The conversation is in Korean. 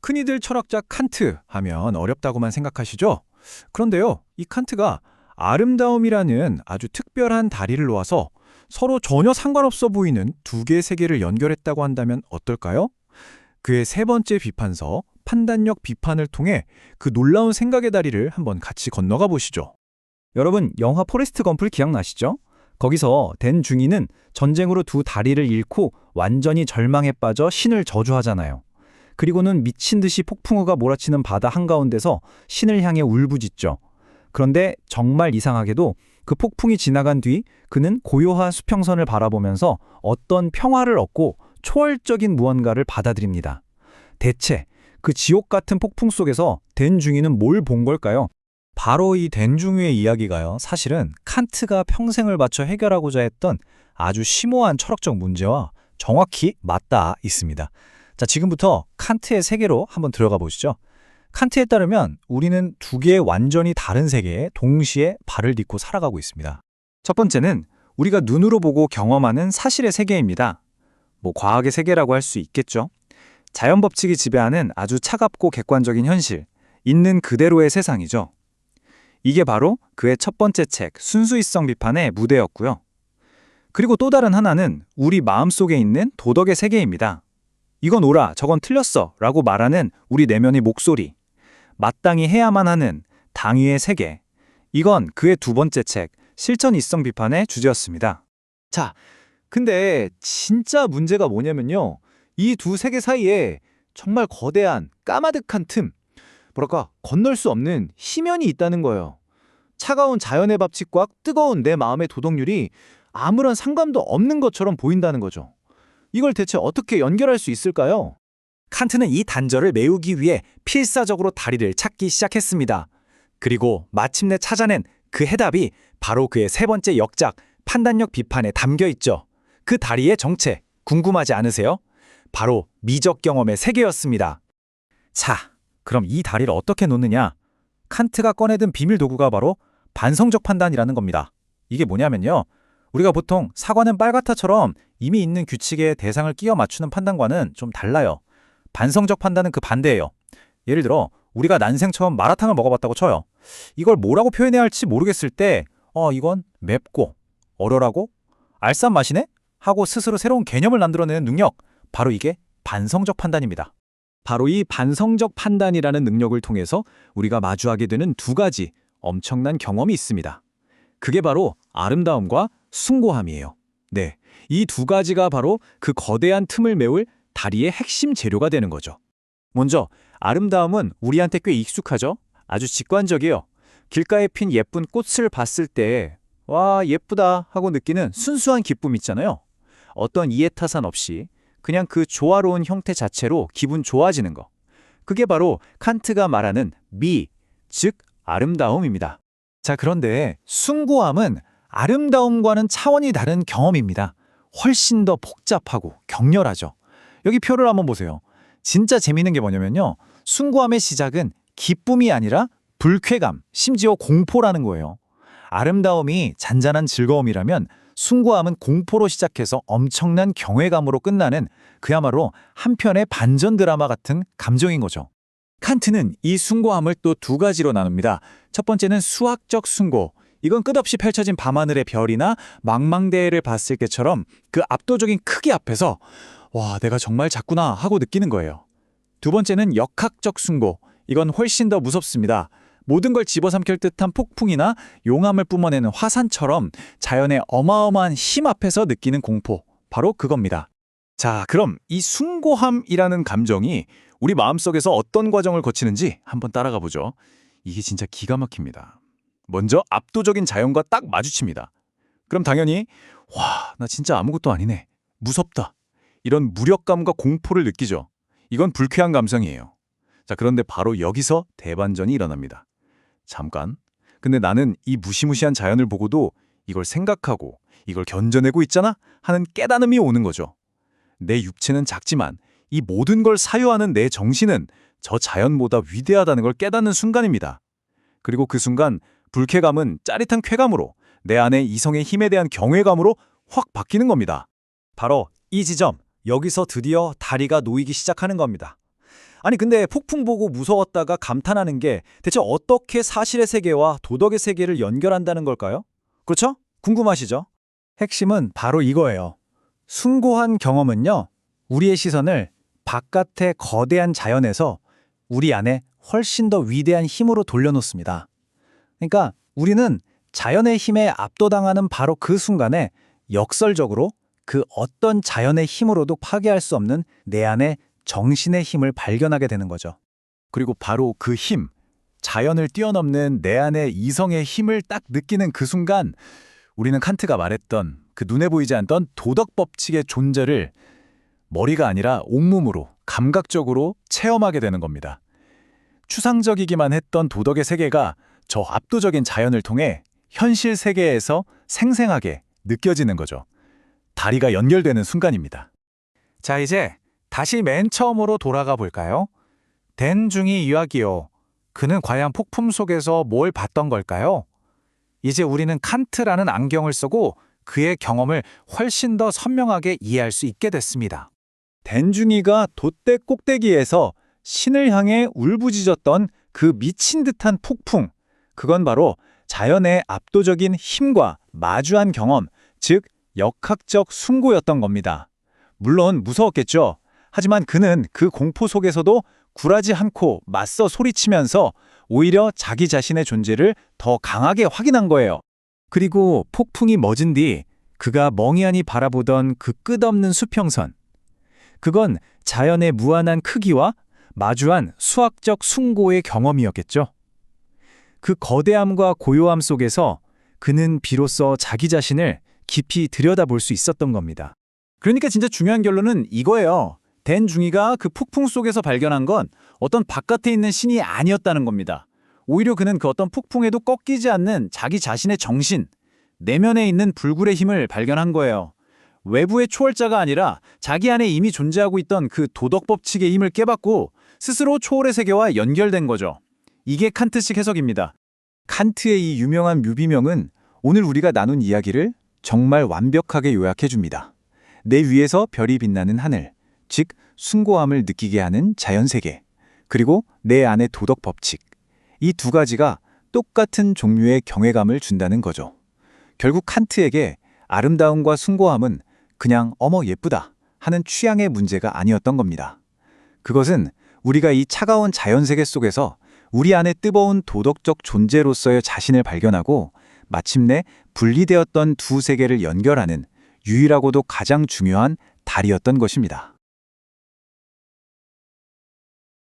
흔히들 철학자 칸트 하면 어렵다고만 생각하시죠? 그런데요, 이 칸트가 아름다움이라는 아주 특별한 다리를 놓아서 서로 전혀 상관없어 보이는 두 개의 세계를 연결했다고 한다면 어떨까요? 그의 세 번째 비판서, 판단력 비판을 통해 그 놀라운 생각의 다리를 한번 같이 건너가 보시죠. 여러분, 영화 포레스트 검프를 기억나시죠? 거기서 댄 중이는 전쟁으로 두 다리를 잃고 완전히 절망에 빠져 신을 저주하잖아요. 그리고는 미친 듯이 폭풍우가 몰아치는 바다 한가운데서 신을 향해 울부짖죠. 그런데 정말 이상하게도 그 폭풍이 지나간 뒤 그는 고요한 수평선을 바라보면서 어떤 평화를 얻고 초월적인 무언가를 받아들입니다. 대체 그 지옥 같은 폭풍 속에서 댄 중이는 뭘 본 걸까요? 바로 이 댄중위의 이야기가요, 사실은 칸트가 평생을 바쳐 해결하고자 했던 아주 심오한 철학적 문제와 정확히 맞닿아 있습니다. 자, 지금부터 칸트의 세계로 한번 들어가 보시죠. 칸트에 따르면 우리는 두 개의 완전히 다른 세계에 동시에 발을 딛고 살아가고 있습니다. 첫 번째는 우리가 눈으로 보고 경험하는 사실의 세계입니다. 과학의 세계라고 할 수 있겠죠. 자연 법칙이 지배하는 아주 차갑고 객관적인 현실, 있는 그대로의 세상이죠. 이게 바로 그의 첫 번째 책, 순수이성 비판의 무대였고요. 그리고 또 다른 하나는 우리 마음속에 있는 도덕의 세계입니다. 이건 옳아, 저건 틀렸어 라고 말하는 우리 내면의 목소리, 마땅히 해야만 하는 당위의 세계. 이건 그의 두 번째 책, 실천이성 비판의 주제였습니다. 자, 근데 진짜 문제가 뭐냐면요. 이 두 세계 사이에 정말 거대한 까마득한 틈, 건널 수 없는 희면이 있다는 거예요. 차가운 자연의 법칙과 뜨거운 내 마음의 도덕률이 아무런 상관도 없는 것처럼 보인다는 거죠. 이걸 대체 어떻게 연결할 수 있을까요? 칸트는 이 단절을 메우기 위해 필사적으로 다리를 찾기 시작했습니다. 그리고 마침내 찾아낸 그 해답이 바로 그의 세 번째 역작, 판단력 비판에 담겨 있죠. 그 다리의 정체, 궁금하지 않으세요? 바로 미적 경험의 세계였습니다. 자, 그럼 이 다리를 어떻게 놓느냐? 칸트가 꺼내든 비밀 도구가 바로 반성적 판단이라는 겁니다. 이게 뭐냐면요, 우리가 보통 사과는 빨갛다처럼 이미 있는 규칙에 대상을 끼워 맞추는 판단과는 좀 달라요. 반성적 판단은 그 반대예요. 예를 들어 우리가 난생 처음 마라탕을 먹어봤다고 쳐요. 이걸 뭐라고 표현해야 할지 모르겠을 때 이건 맵고 얼얼하고 알싸한 맛이네? 하고 스스로 새로운 개념을 만들어내는 능력, 바로 이게 반성적 판단입니다. 바로 이 반성적 판단이라는 능력을 통해서 우리가 마주하게 되는 두 가지 엄청난 경험이 있습니다. 그게 바로 아름다움과 숭고함이에요. 네, 이 두 가지가 바로 그 거대한 틈을 메울 다리의 핵심 재료가 되는 거죠. 먼저 아름다움은 우리한테 꽤 익숙하죠? 아주 직관적이에요. 길가에 핀 예쁜 꽃을 봤을 때 와, 예쁘다 하고 느끼는 순수한 기쁨 있잖아요. 어떤 이해타산 없이 그냥 그 조화로운 형태 자체로 기분 좋아지는 거. 그게 바로 칸트가 말하는 미, 즉 아름다움입니다. 자, 그런데 숭고함은 아름다움과는 차원이 다른 경험입니다. 훨씬 더 복잡하고 격렬하죠. 여기 표를 한번 보세요. 진짜 재미있는 게 뭐냐면요, 숭고함의 시작은 기쁨이 아니라 불쾌감, 심지어 공포라는 거예요. 아름다움이 잔잔한 즐거움이라면 숭고함은 공포로 시작해서 엄청난 경외감으로 끝나는 그야말로 한편의 반전 드라마 같은 감정인 거죠. 칸트는 이 숭고함을 또 두 가지로 나눕니다. 첫 번째는 수학적 숭고. 이건 끝없이 펼쳐진 밤하늘의 별이나 망망대해를 봤을 때처럼 그 압도적인 크기 앞에서 와, 내가 정말 작구나 하고 느끼는 거예요. 두 번째는 역학적 숭고. 이건 훨씬 더 무섭습니다. 모든 걸 집어삼킬 듯한 폭풍이나 용암을 뿜어내는 화산처럼 자연의 어마어마한 힘 앞에서 느끼는 공포, 바로 그겁니다. 자, 그럼 이 숭고함이라는 감정이 우리 마음속에서 어떤 과정을 거치는지 한번 따라가 보죠. 이게 진짜 기가 막힙니다. 먼저 압도적인 자연과 딱 마주칩니다. 그럼 당연히 와, 나 진짜 아무것도 아니네, 무섭다, 이런 무력감과 공포를 느끼죠. 이건 불쾌한 감성이에요. 자, 그런데 바로 여기서 대반전이 일어납니다. 잠깐, 근데 나는 이 무시무시한 자연을 보고도 이걸 생각하고 이걸 견뎌내고 있잖아 하는 깨달음이 오는 거죠. 내 육체는 작지만 이 모든 걸 사유하는 내 정신은 저 자연보다 위대하다는 걸 깨닫는 순간입니다. 그리고 그 순간 불쾌감은 짜릿한 쾌감으로, 내 안의 이성의 힘에 대한 경외감으로 확 바뀌는 겁니다. 바로 이 지점, 여기서 드디어 다리가 놓이기 시작하는 겁니다. 아니 근데 폭풍 보고 무서웠다가 감탄하는 게 대체 어떻게 사실의 세계와 도덕의 세계를 연결한다는 걸까요? 그렇죠? 궁금하시죠? 핵심은 바로 이거예요. 숭고한 경험은요, 우리의 시선을 바깥의 거대한 자연에서 우리 안에 훨씬 더 위대한 힘으로 돌려놓습니다. 그러니까 우리는 자연의 힘에 압도당하는 바로 그 순간에 역설적으로 그 어떤 자연의 힘으로도 파괴할 수 없는 내 안의 정신의 힘을 발견하게 되는 거죠. 그리고 바로 그 힘, 자연을 뛰어넘는 내 안의 이성의 힘을 딱 느끼는 그 순간 우리는 칸트가 말했던 그 눈에 보이지 않던 도덕 법칙의 존재를 머리가 아니라 온몸으로 감각적으로 체험하게 되는 겁니다. 추상적이기만 했던 도덕의 세계가 저 압도적인 자연을 통해 현실 세계에서 생생하게 느껴지는 거죠. 다리가 연결되는 순간입니다. 자, 이제 다시 맨 처음으로 돌아가 볼까요? 댄중이 이야기요. 그는 과연 폭풍 속에서 뭘 봤던 걸까요? 이제 우리는 칸트라는 안경을 쓰고 그의 경험을 훨씬 더 선명하게 이해할 수 있게 됐습니다. 댄중이가 돛대 꼭대기에서 신을 향해 울부짖었던 그 미친 듯한 폭풍, 그건 바로 자연의 압도적인 힘과 마주한 경험, 즉 역학적 숭고였던 겁니다. 물론 무서웠겠죠. 하지만 그는 그 공포 속에서도 굴하지 않고 맞서 소리치면서 오히려 자기 자신의 존재를 더 강하게 확인한 거예요. 그리고 폭풍이 멎은 뒤 그가 멍해하니 바라보던 그 끝없는 수평선. 그건 자연의 무한한 크기와 마주한 수학적 숭고의 경험이었겠죠. 그 거대함과 고요함 속에서 그는 비로소 자기 자신을 깊이 들여다볼 수 있었던 겁니다. 그러니까 진짜 중요한 결론은 이거예요. 댄중이가 그 폭풍 속에서 발견한 건 어떤 바깥에 있는 신이 아니었다는 겁니다. 오히려 그는 그 어떤 폭풍에도 꺾이지 않는 자기 자신의 정신, 내면에 있는 불굴의 힘을 발견한 거예요. 외부의 초월자가 아니라 자기 안에 이미 존재하고 있던 그 도덕 법칙의 힘을 깨닫고 스스로 초월의 세계와 연결된 거죠. 이게 칸트식 해석입니다. 칸트의 이 유명한 묘비명은 오늘 우리가 나눈 이야기를 정말 완벽하게 요약해줍니다. 내 위에서 별이 빛나는 하늘, 즉 숭고함을 느끼게 하는 자연세계, 그리고 내 안의 도덕 법칙. 이 두 가지가 똑같은 종류의 경외감을 준다는 거죠. 결국 칸트에게 아름다움과 숭고함은 그냥 어머 예쁘다 하는 취향의 문제가 아니었던 겁니다. 그것은 우리가 이 차가운 자연세계 속에서 우리 안에 뜨거운 도덕적 존재로서의 자신을 발견하고 마침내 분리되었던 두 세계를 연결하는 유일하고도 가장 중요한 다리였던 것입니다.